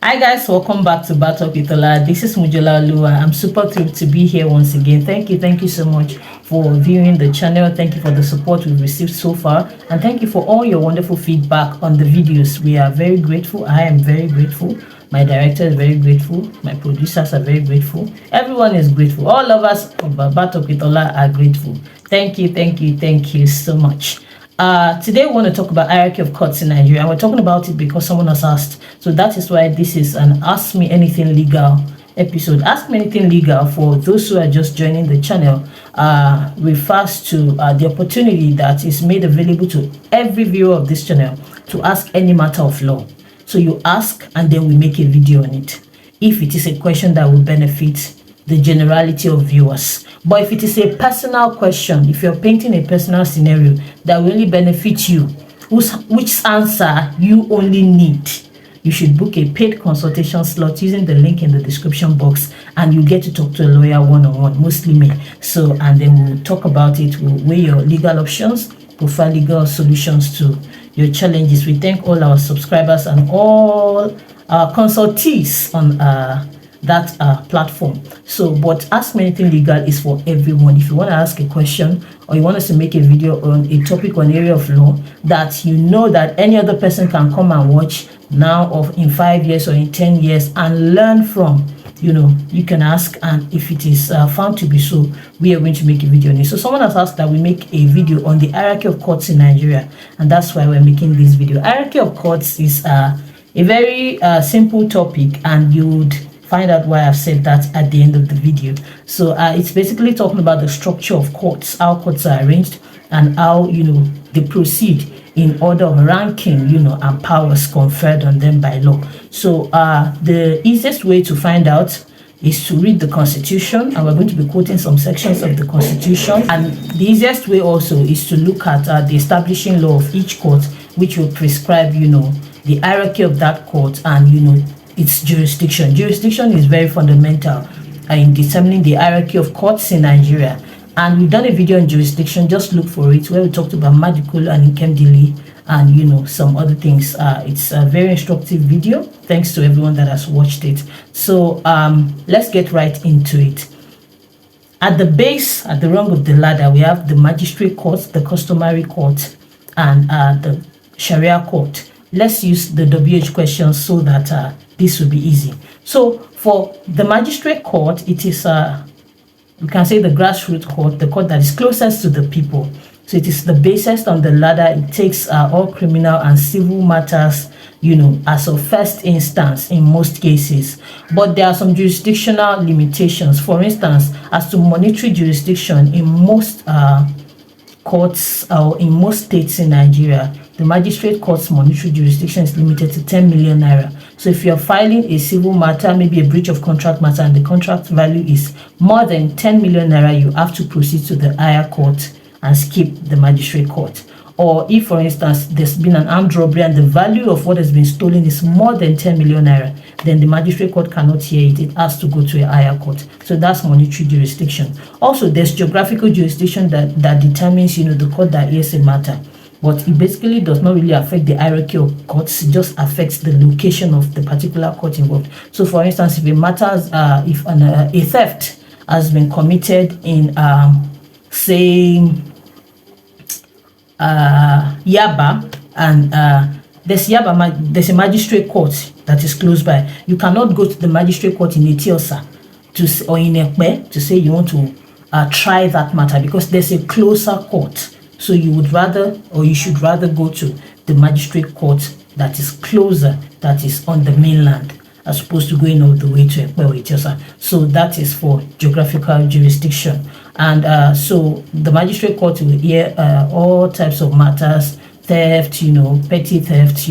Hi guys, welcome back to Battle with Ola. This is Mujola Lua. I'm super thrilled to be here once again. Thank you so much for viewing the channel. Thank you for the support we've received so far, and thank you for all your wonderful feedback on the videos. We are very grateful. I am very grateful. My director is very grateful. My producers are very grateful. Everyone is grateful. All of us of Battle with Ola are grateful. Thank you so much. Today we want to talk about hierarchy of courts in Nigeria, and we're talking about it because someone has asked. So that is why this is an Ask Me Anything Legal episode. Ask Me Anything Legal, for those who are just joining the channel, refers to the opportunity that is made available to every viewer of this channel to ask any matter of law. So you ask and then we make a video on it, if it is a question that will benefit the generality of viewers. But if it is a personal question, if you're painting a personal scenario that will only benefit you, which answer you only need, you should book a paid consultation slot using the link in the description box, and you get to talk to a lawyer one-on-one, mostly me. So, and then we'll talk about it. We'll weigh your legal options, provide legal solutions to your challenges. We thank all our subscribers and all our consultees on that platform. So, but Ask Me Anything Legal is for everyone. If you want to ask a question, or you want us to make a video on a topic or an area of law that you know that any other person can come and watch now, or in 5 years or in 10 years, and learn from, you can ask, and if it is found to be so, we are going to make a video on it. So someone has asked that we make a video on the hierarchy of courts in Nigeria, and that's why we're making this video. Hierarchy of courts is a very simple topic, and you would find out why I've said that at the end of the video. So it's basically talking about the structure of courts, how courts are arranged, and how they proceed in order of ranking, and powers conferred on them by law. So the easiest way to find out is to read the Constitution, and we're going to be quoting some sections of the Constitution. And the easiest way also is to look at the establishing law of each court, which will prescribe, the hierarchy of that court and its jurisdiction. Jurisdiction is very fundamental in determining the hierarchy of courts in Nigeria. And we've done a video on jurisdiction, just look for it, where we talked about Madikolo and Ikemdili and some other things. It's a very instructive video. Thanks to everyone that has watched it. So let's get right into it. At the base, at the rung of the ladder, we have the magistrate court, the customary court, and the Sharia court. Let's use the WH questions so that this will be easy. So for the magistrate court, it is we can say the grassroots court, the court that is closest to the people. So it is the basest on the ladder. It takes all criminal and civil matters, as of first instance in most cases. But there are some jurisdictional limitations. For instance, as to monetary jurisdiction, in most courts or in most states in Nigeria, the magistrate court's monetary jurisdiction is limited to 10 million naira. So if you're filing a civil matter, maybe a breach of contract matter, and the contract value is more than 10 million naira, you have to proceed to the higher court and skip the magistrate court. Or if, for instance, there's been an armed robbery and the value of what has been stolen is more than 10 million naira, then the magistrate court cannot hear it. It has to go to a higher court. So that's monetary jurisdiction. Also, there's geographical jurisdiction that determines, the court that hears a matter. But it basically does not really affect the hierarchy of courts. It just affects the location of the particular court involved. So, for instance, if it matters, if a theft has been committed in, say, Yaba, and there's a magistrate court that is close by, you cannot go to the magistrate court in Etiosa or in Ekpe to say you want to try that matter, because there's a closer court. So you would rather, or you should rather, go to the magistrate court that is closer, that is on the mainland, as opposed to going all the way to Ekpe or Etiosa. So that is for geographical jurisdiction. And so the magistrate court will hear all types of matters, theft, petty theft,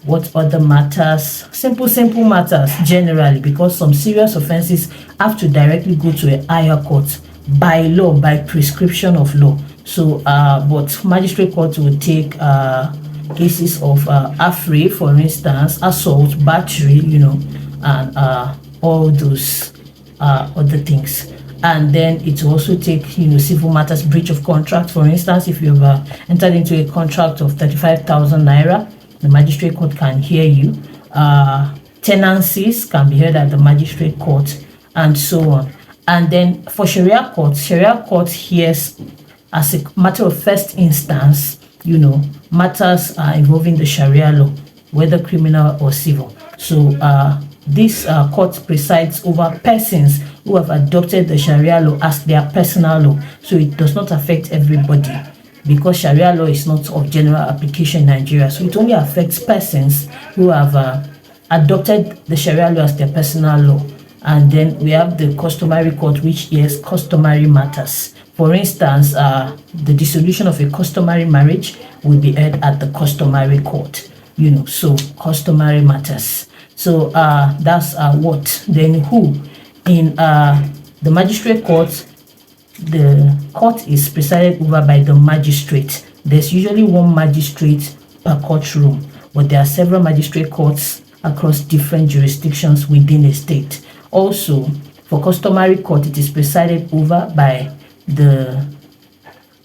what other matters? Simple matters generally, because some serious offenses have to directly go to a higher court by law, by prescription of law. So, but magistrate court will take cases of affray, for instance, assault, battery, and all those other things. And then it will also take, civil matters, breach of contract. For instance, if you've entered into a contract of 35,000 naira the magistrate court can hear you. Tenancies can be heard at the magistrate court, and so on. And then for Sharia court hears as a matter of first instance, matters involving the Sharia law, whether criminal or civil. So this court presides over persons who have adopted the Sharia law as their personal law. So it does not affect everybody, because Sharia law is not of general application in Nigeria. So it only affects persons who have adopted the Sharia law as their personal law. And then we have the customary court, which hears customary matters. For instance, the dissolution of a customary marriage will be heard at the customary court. So customary matters. So that's what. Then who? In the magistrate court, the court is presided over by the magistrate. There's usually one magistrate per courtroom, but there are several magistrate courts across different jurisdictions within a state. Also, for customary court, it is presided over by the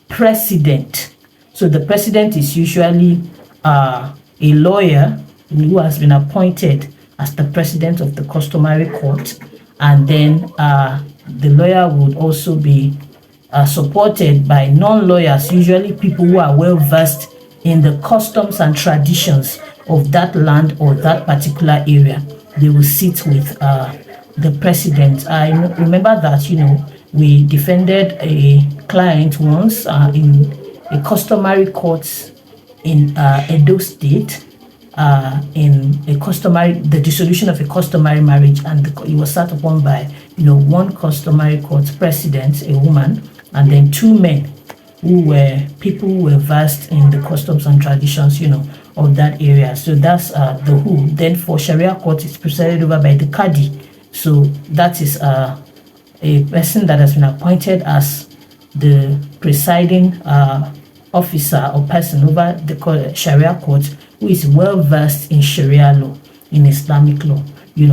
president. So the president is usually a lawyer who has been appointed as the president of the customary court, and then the lawyer would also be supported by non-lawyers, usually people who are well versed in the customs and traditions of that land or that particular area. They will sit with the president. I remember that we defended a client once in a customary court in Edo State, in the dissolution of a customary marriage, and it was sat upon by one customary court president, a woman, and then two men who were people who were versed in the customs and traditions of that area. So that's the who. Then for Sharia court, it's presided over by the Qadi. So that is a person that has been appointed as the presiding officer or person over the Sharia court, who is well versed in Sharia law, in Islamic law.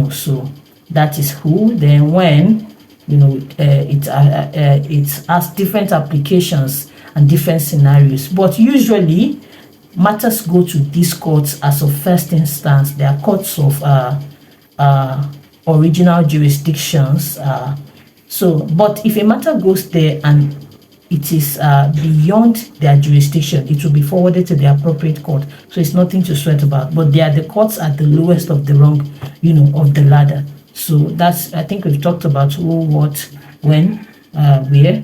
So that is who. Then when it has different applications and different scenarios, but usually matters go to these courts as of first instance. They are courts of original jurisdictions. But if a matter goes there and it is beyond their jurisdiction, it will be forwarded to the appropriate court. So it's nothing to sweat about. But they are the courts at the lowest of the rung, of the ladder. So that's, I think we've talked about who, what, when, where.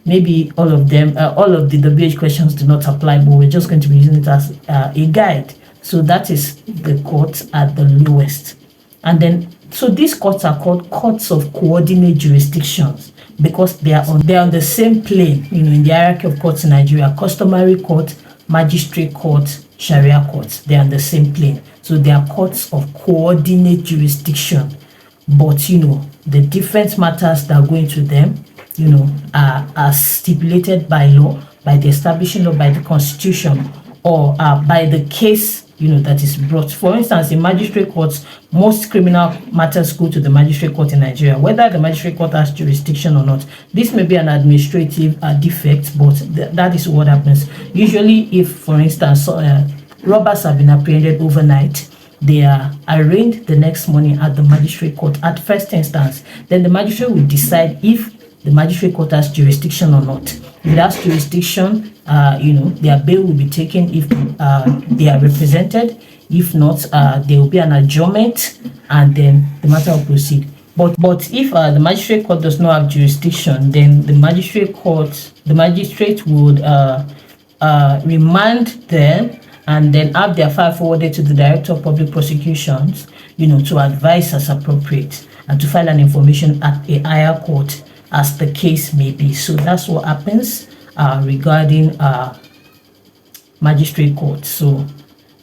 Maybe all of them, all of the WH questions do not apply, but we're just going to be using it as a guide. So that is the courts at the lowest. And then, so these courts are called courts of coordinate jurisdictions, because they are on the same plane, in the hierarchy of courts in Nigeria. Customary court, magistrate court, Sharia courts, they are on the same plane. So they are courts of coordinate jurisdiction. But the different matters that go into them, are stipulated by law, by the establishing law, by the constitution, or by the case that is brought. For instance, in magistrate courts, most criminal matters go to the magistrate court in Nigeria, whether the magistrate court has jurisdiction or not. This may be an administrative defect, but that is what happens. Usually, if, for instance, robbers have been apprehended overnight, they are arraigned the next morning at the magistrate court at first instance. Then the magistrate will decide if the magistrate court has jurisdiction or not. If it has jurisdiction, their bail will be taken if they are represented. If not, there will be an adjournment, and then the matter will proceed. But if the magistrate court does not have jurisdiction, then the magistrate would remand them and then have their file forwarded to the Director of Public Prosecutions, to advise as appropriate and to file an information at a higher court as the case may be. So that's what happens regarding magistrate court. So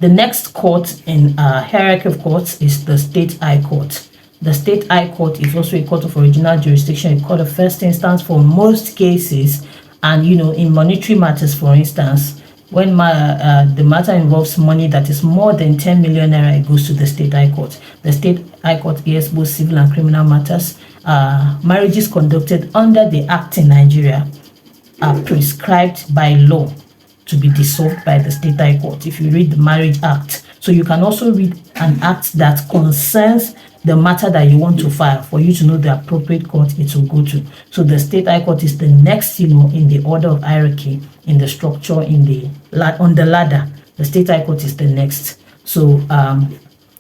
the next court in hierarchy of courts is the State High Court. The State High Court is also a court of original jurisdiction, a court of first instance for most cases. And in monetary matters, for instance, when the matter involves money that is more than 10 million naira, it goes to the State High Court. The State High Court hears both civil and criminal matters. Marriages conducted under the Act in Nigeria are prescribed by law to be dissolved by the State High Court if you read the Marriage Act. So you can also read an act that concerns the matter that you want to file for you to know the appropriate court it will go to. So the State High Court is the next, in the order of hierarchy, in the structure, on the ladder. The State High Court is the next. So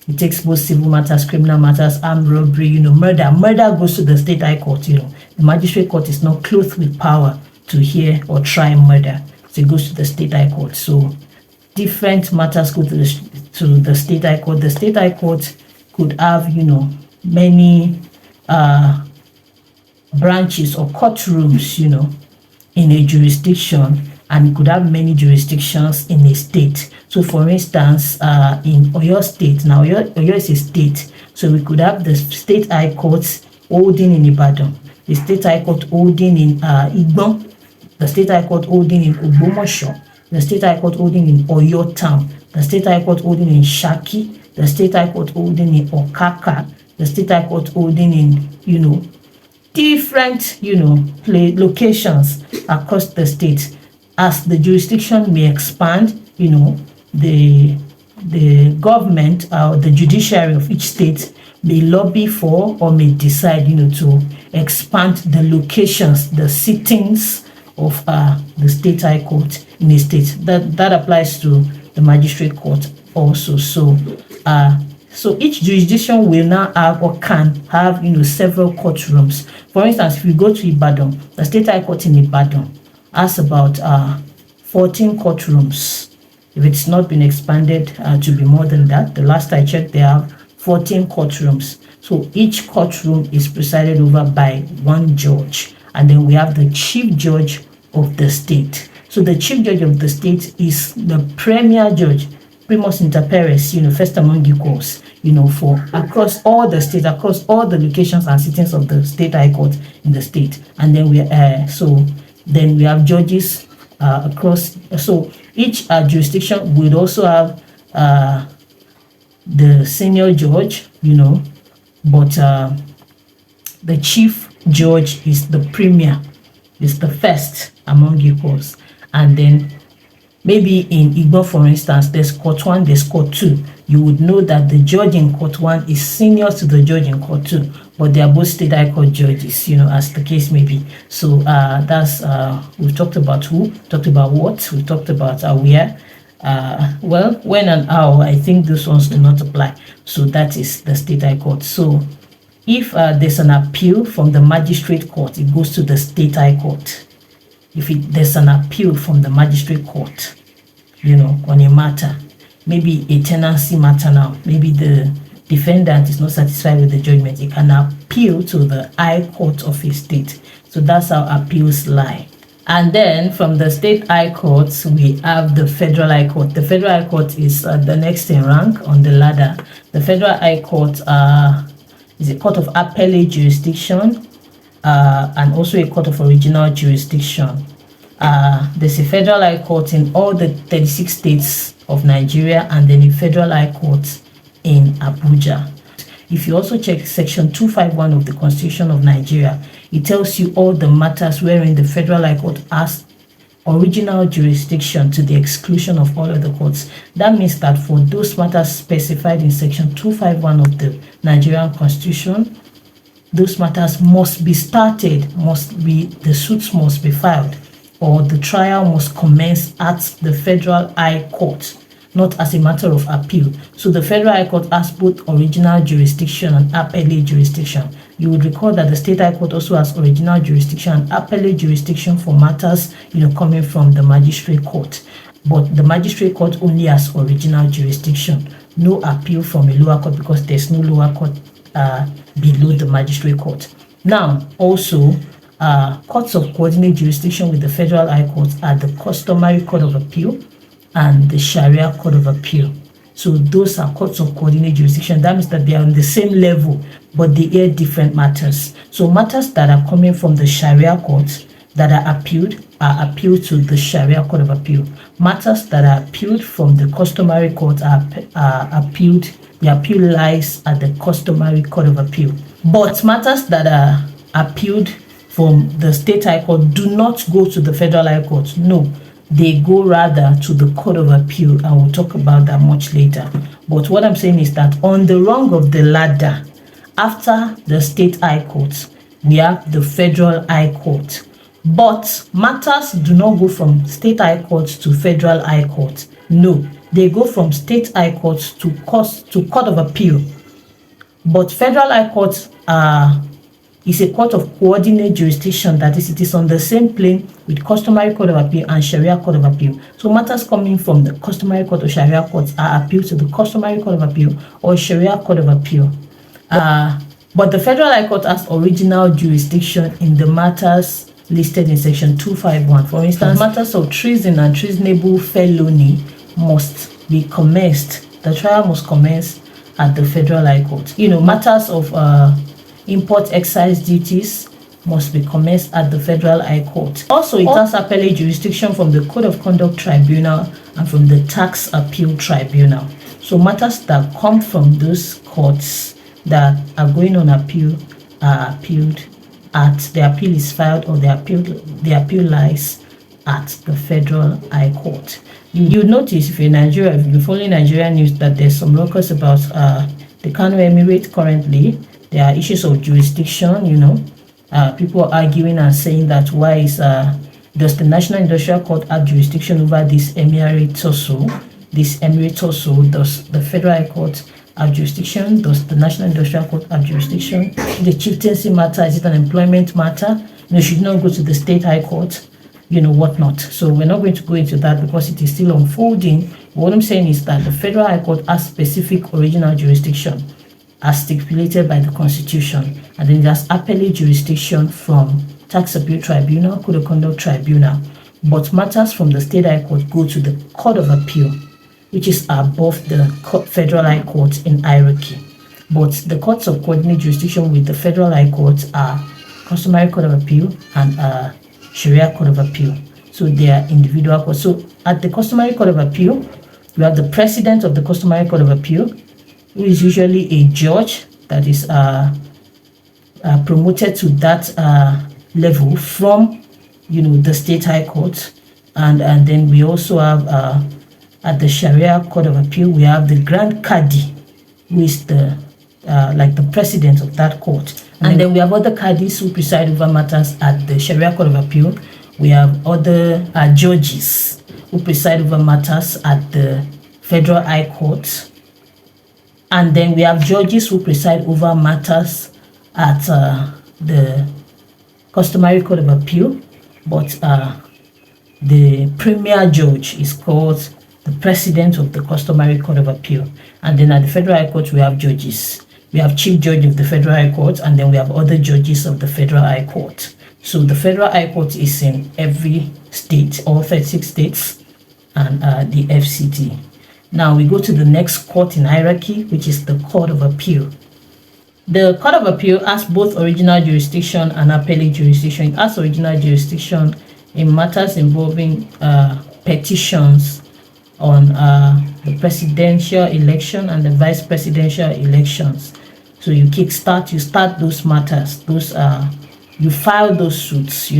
it takes both civil matters, criminal matters, armed robbery, murder. Murder goes to the State High Court. The Magistrate Court is not clothed with power to hear or try murder. So it goes to the State High Court. So different matters go to the State High Court. The State High Court could have, many branches or courtrooms, in a jurisdiction, and it could have many jurisdictions in a state. So for instance, in Oyo State, now Oyo is a state, so we could have the State High Court holding in Ibadan, the State High Court holding in Igbon, the State High Court holding in Ogbomoso, the State High Court holding in Oyo Town, the State High Court holding in Shaki, the State High Court holding in Okaka, the State High Court holding in, different, locations across the state. As the jurisdiction may expand, the government or the judiciary of each state may lobby for or may decide, to expand the locations, the sittings of the State High Court in a state. That applies to the Magistrate Court also. So each jurisdiction will now have or can have, several courtrooms. For instance, if you go to Ibadan, the State High Court in Ibadan has about 14 courtrooms. If it's not been expanded to be more than that, the last I checked, they have 14 courtrooms. So each courtroom is presided over by one judge. And then we have the chief judge of the state. So the chief judge of the state is the premier judge, primus inter pares, first among equals, for across all the states, across all the locations and sittings of the State High Court in the state. And then we have judges across. So each jurisdiction would also have the senior judge, but the chief judge is the premier, is the first among equals. And then maybe in Igbo, for instance, there's court 1, there's court 2. You would know that the judge in court 1 is senior to the judge in court 2, but they are both State High Court judges, as the case may be. So that's, we've talked about who, talked about what, we talked about where. Well, when and how, I think those ones do not apply. So that is the State High Court. So if there's an appeal from the Magistrate Court, it goes to the State High Court. If there's an appeal from the Magistrate Court, on a matter, maybe a tenancy matter now, maybe the defendant is not satisfied with the judgment, it can appeal to the High Court of a state. So that's how appeals lie. And then from the State High Courts, we have the Federal High Court. The Federal High Court is the next in rank on the ladder. The Federal High Court is a court of appellate jurisdiction and also a court of original jurisdiction. There's a Federal High Court in all the 36 states of Nigeria, and then a Federal High Court in Abuja. If you also check section 251 of the Constitution of Nigeria, it tells you all the matters wherein the Federal High Court has original jurisdiction to the exclusion of all other courts. That means that for those matters specified in section 251 of the Nigerian Constitution, those matters must be started, the suits must be filed, or the trial must commence at the Federal High Court, not as a matter of appeal. So the Federal High Court has both original jurisdiction and appellate jurisdiction. You would recall that the State High Court also has original jurisdiction and appellate jurisdiction for matters, coming from the Magistrate Court. But the Magistrate Court only has original jurisdiction, no appeal from a lower court, because there's no lower court below the Magistrate Court. Now, also, courts of coordinate jurisdiction with the Federal High Court are the Customary Court of Appeal and the Sharia Court of Appeal. So those are courts of coordinate jurisdiction. That means that they are on the same level, but they hear different matters. So matters that are coming from the Sharia Court that are appealed to the Sharia Court of Appeal. Matters that are appealed from the Customary Court are appealed. The appeal lies at the Customary Court of Appeal. But matters that are appealed from the State High Court do not go to the Federal High Court. No, they go rather to the Court of Appeal, and we'll talk about that much later. But what I'm saying is that on the rung of the ladder, after the state high court, we have the federal high court. But matters do not go from state high court to federal high court. No, they go from state high court to court of appeal. But federal high court is a court of coordinate jurisdiction. That is, it is on the same plane with customary court of appeal and Sharia court of appeal. So matters coming from the customary court or Sharia courts are appealed to the customary court of appeal or Sharia court of appeal. But the federal high court has original jurisdiction in the matters listed in section 251. For instance, matters of treason and treasonable felony must be commenced. The trial must commence at the federal high court. Matters of import excise duties must be commenced at the federal high court. Also, it has appellate jurisdiction from the Code of Conduct Tribunal and from the Tax Appeal Tribunal. So matters that come from those courts that are going on appeal are appealed at, the appeal is filed, or the appeal lies at the federal high court. You notice, if you're in Nigeria, if you're following Nigerian news, that there's some ruckus about the Kano Emirate currently. There are issues of jurisdiction, people are arguing and saying that why does the National Industrial Court have jurisdiction over this emirate also? This emirate also, does the Federal High Court have jurisdiction? Does the National Industrial Court have jurisdiction? The chieftaincy matter, is it an employment matter? Should not go to the State High Court, whatnot. So we're not going to go into that because it is still unfolding. What I'm saying is that the Federal High Court has specific original jurisdiction as stipulated by the Constitution, and then there's appellate jurisdiction from Tax Appeal Tribunal, Code of Conduct Tribunal. But matters from the State High Court go to the Court of Appeal, which is above the Federal High Court in hierarchy. But the courts of coordinate jurisdiction with the Federal High Court are Customary Court of Appeal and Sharia Court of Appeal. So they are individual courts. So at the Customary Court of Appeal, you have the President of the Customary Court of Appeal, who is usually a judge that is promoted to that level from, the State High Court. And then we also have at the Sharia Court of Appeal, we have the Grand Qadi, who is the the president of that court. And then we have other Qadis who preside over matters at the Sharia Court of Appeal. We have other judges who preside over matters at the Federal High Court. And then we have judges who preside over matters at the Customary Court of Appeal. But the premier judge is called the President of the Customary Court of Appeal. And then at the Federal High Court, we have judges. We have Chief Judge of the Federal High Court, and then we have other judges of the Federal High Court. So the Federal High Court is in every state, all 36 states, and the FCT. Now we go to the next court in hierarchy, which is the Court of Appeal. The Court of Appeal has both original jurisdiction and appellate jurisdiction. It has original jurisdiction in matters involving petitions on the presidential election and the vice presidential elections. So you start those matters, you file those suits,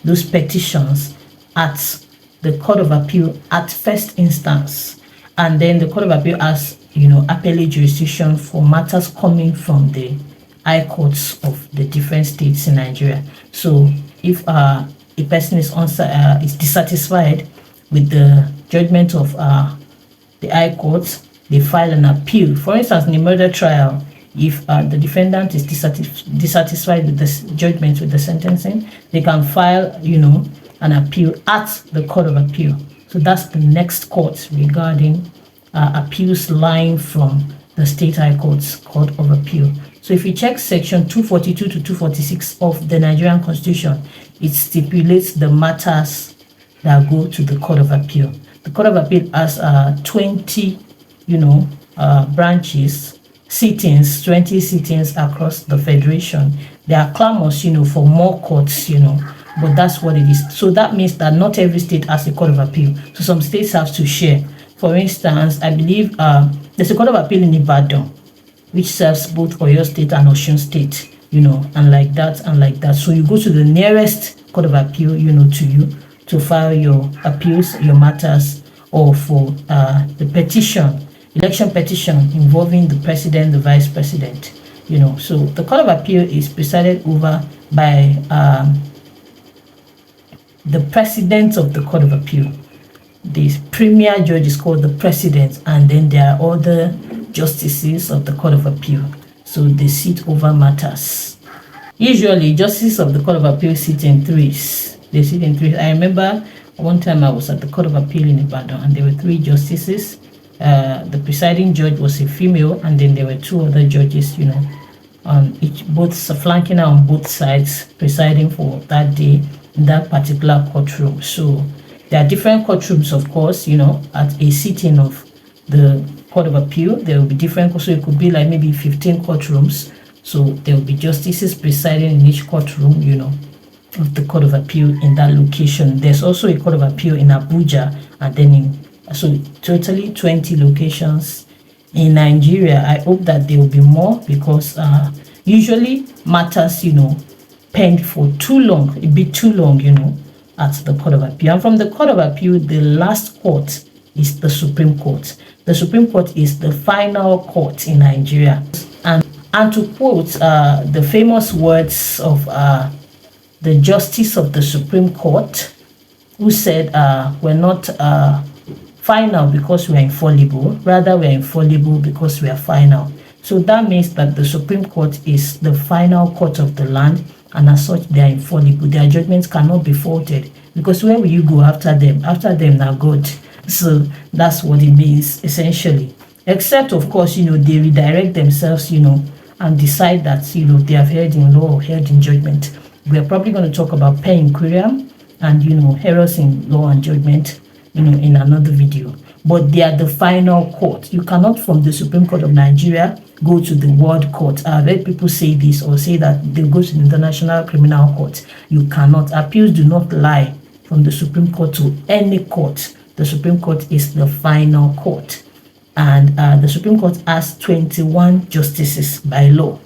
those petitions at the Court of Appeal at first instance. And then the Court of Appeal has, appellate jurisdiction for matters coming from the high courts of the different states in Nigeria. So if a person is dissatisfied with the judgment of the high court, they file an appeal. For instance, in a murder trial, if the defendant is dissatisfied with the judgment, with the sentencing, they can file, an appeal at the Court of Appeal. So that's the next court regarding appeals lying from the State High Court's Court of Appeal. So if you check section 242 to 246 of the Nigerian Constitution, it stipulates the matters that go to the Court of Appeal. The Court of Appeal has 20, branches, sittings, 20 sittings across the federation. There are clamors, for more courts, but that's what it is. So that means that not every state has a Court of Appeal. So some states have to share. For instance, I believe there's a Court of Appeal in Ibadan, which serves both Oyo State and Osun State, and like that and like that. So you go to the nearest Court of Appeal, to you, to file your appeals, your matters, or for the petition, election petition involving the president, the vice president. So the Court of Appeal is presided over by the president of the Court of Appeal. The premier judge is called the president, and then there are other justices of the Court of Appeal. So they sit over matters. Usually, justices of the Court of Appeal sit in threes. They sit in threes. I remember one time I was at the Court of Appeal in Ibadan, and there were 3 justices. The presiding judge was a female, and then there were 2 other judges, on both flanking on both sides, presiding for that day in that particular courtroom. So there are different courtrooms, of course, at a sitting of the Court of Appeal. There will be different, so it could be like maybe 15 courtrooms. So there will be justices presiding in each courtroom, of the Court of Appeal in that location. There's also a Court of Appeal in Abuja, and then so totally 20 locations in Nigeria. I hope that there will be more, because usually matters, penned for too long, a bit too long, at the Court of Appeal. And from the Court of Appeal, the last court is the Supreme Court. The Supreme Court is the final court in Nigeria. And to quote the famous words of the Justice of the Supreme Court, who said, we're not final because we are infallible, rather we are infallible because we are final. So that means that the Supreme Court is the final court of the land, and as such they are infallible. Their judgments cannot be faulted, because where will you go after them? After them now God. So that's what it means essentially. Except of course, they redirect themselves, and decide that they have heard in law or heard in judgment. We're probably going to talk about per inquiriam and errors in law and judgment in another video. But they are the final court. You cannot, from the Supreme Court of Nigeria, go to the World Court. I've heard people say this, or say that they go to the International Criminal Court. You cannot. Appeals do not lie from the Supreme Court to any court. The Supreme Court is the final court. And the Supreme Court has 21 justices by law.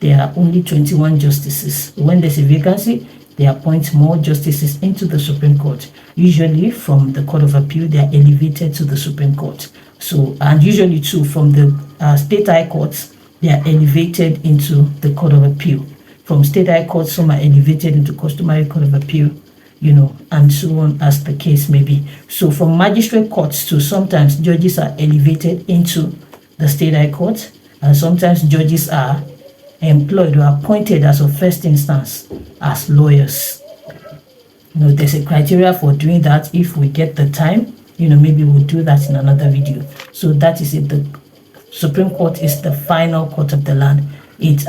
There are only 21 justices. When there's a vacancy, they appoint more justices into the Supreme Court. Usually from the Court of Appeal, they are elevated to the Supreme Court. So, and usually too, from the state high courts, they are elevated into the Court of Appeal. From state high courts, some are elevated into customary Court of Appeal, and so on as the case may be. So from magistrate courts to sometimes judges are elevated into the state high court, and sometimes judges are employed or appointed as of first instance as lawyers. There's a criteria for doing that. If we get the time, maybe we'll do that in another video. So that is it. The Supreme Court is the final court of the land. It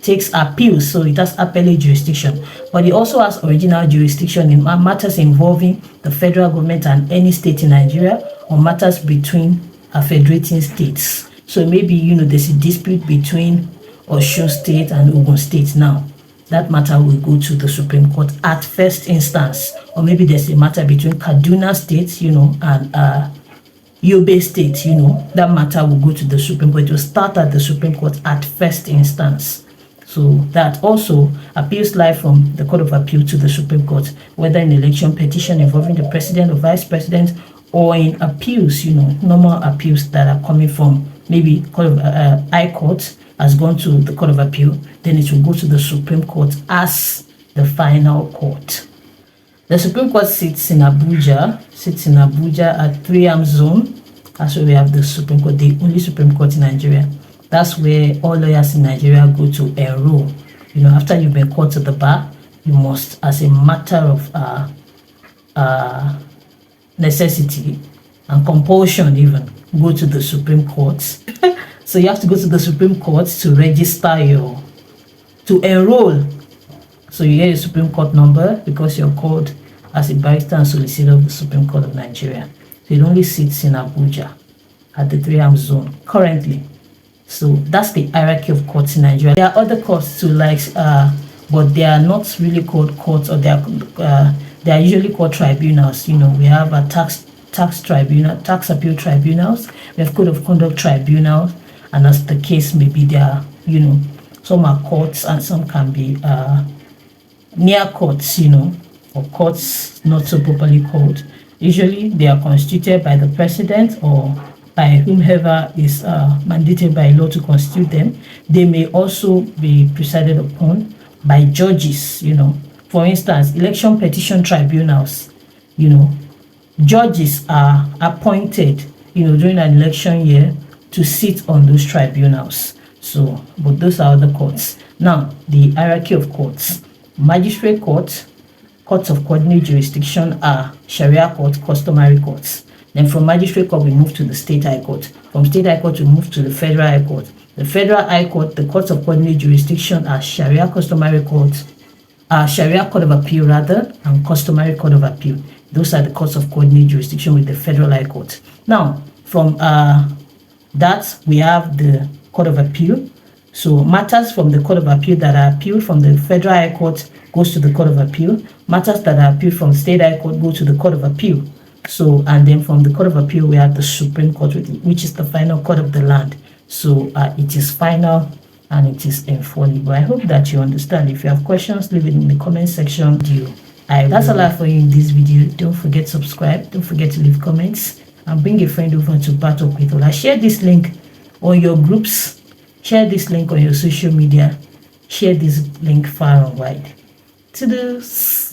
takes appeals, so it has appellate jurisdiction, but it also has original jurisdiction in matters involving the federal government and any state in Nigeria, or matters between federating states. So maybe there's a dispute between Osun State and Ogun State. Now that matter will go to the Supreme Court at first instance, or maybe there's a matter between Kaduna State, and Yobe State. That matter will go to the Supreme Court. It will start at the Supreme Court at first instance. So that also appeals lie from the Court of Appeal to the Supreme Court, whether in election petition involving the president or vice president, or in appeals, normal appeals that are coming from maybe High Court has gone to the Court of Appeal, then it will go to the Supreme Court as the final court. The Supreme Court sits in Abuja at 3 zone. That's where we have the Supreme Court, the only Supreme Court in Nigeria. That's where all lawyers in Nigeria go to enroll. After you've been called to the bar, you must, as a matter of necessity and compulsion even, go to the Supreme Court. So you have to go to the Supreme Court to register to enroll. So you get a Supreme Court number because you're called as a barrister and solicitor of the Supreme Court of Nigeria. So it only sits in Abuja at the 3 zone currently. So that's the hierarchy of courts in Nigeria. There are other courts too, but they are not really called courts, or they are usually called tribunals. We have a tax tribunal, tax appeal tribunals. We have code of conduct tribunals, and as the case may be, there are, some are courts and some can be near courts. or courts not so properly called. Usually they are constituted by the president or by whomever is mandated by law to constitute them. They may also be presided upon by judges, For instance, election petition tribunals, judges are appointed, during an election year to sit on those tribunals. So, but those are other courts. Now, the hierarchy of courts. Magistrate court, courts of coordinate jurisdiction are Sharia court, customary courts. Then from magistrate court, we move to the state high court. From state high court, we move to the federal high court. The federal high court, the courts of coordinate jurisdiction are Sharia customary courts, Sharia court of appeal rather, and customary court of appeal. Those are the courts of coordinate jurisdiction with the federal high court. Now, from that, we have the court of appeal. So matters from the court of appeal that are appealed from the federal high court goes to the court of appeal. Matters that are appealed from the state high court go to the court of appeal. So, and then from the court of appeal, we have the Supreme Court, which is the final court of the land. So it is final and it is infallible. I hope that you understand. If you have questions, leave it in the comment section. That's all I have for you in this video. Don't forget to subscribe. Don't forget to leave comments and bring a friend over to Battle with Ola. Share this link on your groups. Share this link on your social media. Share this link far and wide. To this.